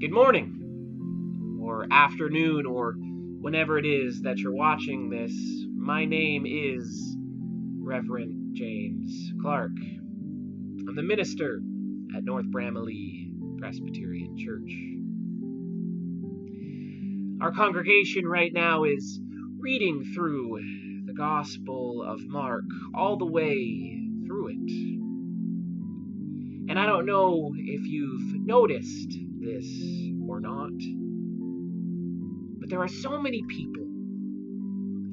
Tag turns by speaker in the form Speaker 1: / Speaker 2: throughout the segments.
Speaker 1: Good morning, or afternoon, or whenever it is that you're watching this. My name is Reverend James Clark. I'm the minister at North Bramalea Presbyterian Church. Our congregation right now is reading through the Gospel of Mark, all the way through it. And I don't know if you've noticed this or not, but there are so many people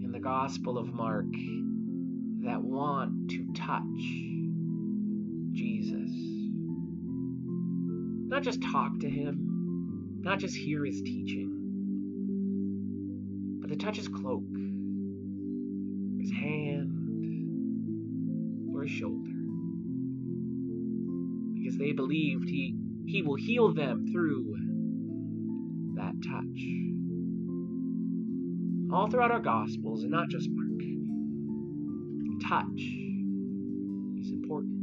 Speaker 1: in the Gospel of Mark that want to touch Jesus. Not just talk to him, not just hear his teaching, but to touch his cloak, his hand, or his shoulder. Because they believed he will heal them through that touch. All throughout our Gospels, and not just Mark, touch is important.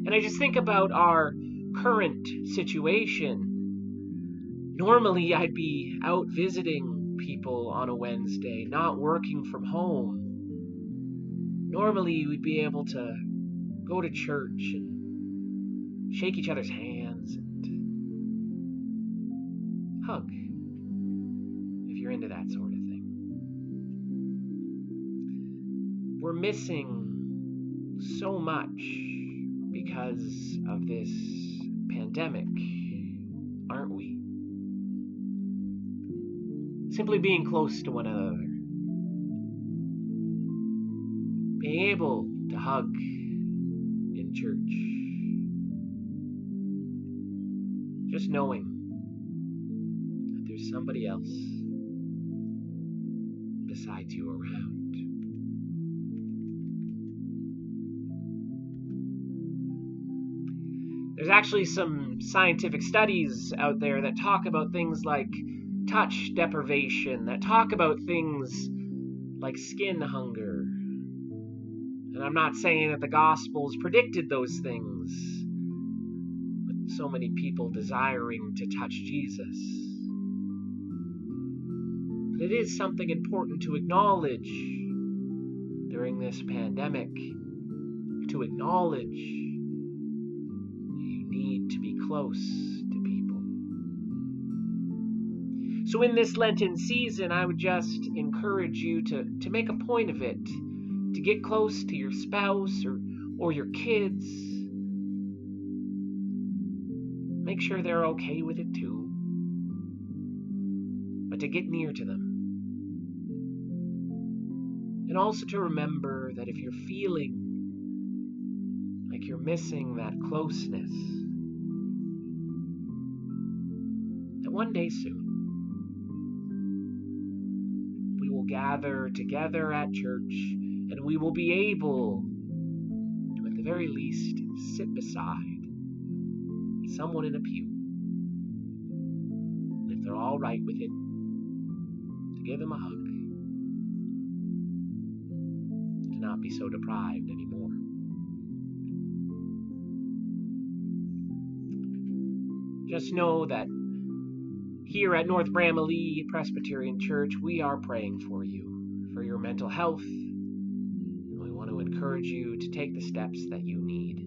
Speaker 1: And I just think about our current situation. Normally, I'd be out visiting people on a Wednesday, not working from home. Normally, we'd be able to go to church and shake each other's hands and hug, if you're into that sort of thing. We're missing so much because of this pandemic, aren't we? Simply being close to one another, being able to hug in church, just knowing that there's somebody else besides you around. There's actually some scientific studies out there that talk about things like touch deprivation, that talk about things like skin hunger. And I'm not saying that the Gospels predicted those things, with so many people desiring to touch Jesus. But it is something important to acknowledge during this pandemic, to acknowledge to be close to people. So in this Lenten season, I would just encourage you to make a point of it, to get close to your spouse or your kids. Make sure they're okay with it too, but to get near to them. And also to remember that if you're feeling like you're missing that closeness, one day soon, we will gather together at church, and we will be able to, at the very least, sit beside someone in a pew. And if they're all right with it, to give them a hug, to not be so deprived anymore. Just know that here at North Bramalea Presbyterian Church, we are praying for you, for your mental health, and we want to encourage you to take the steps that you need.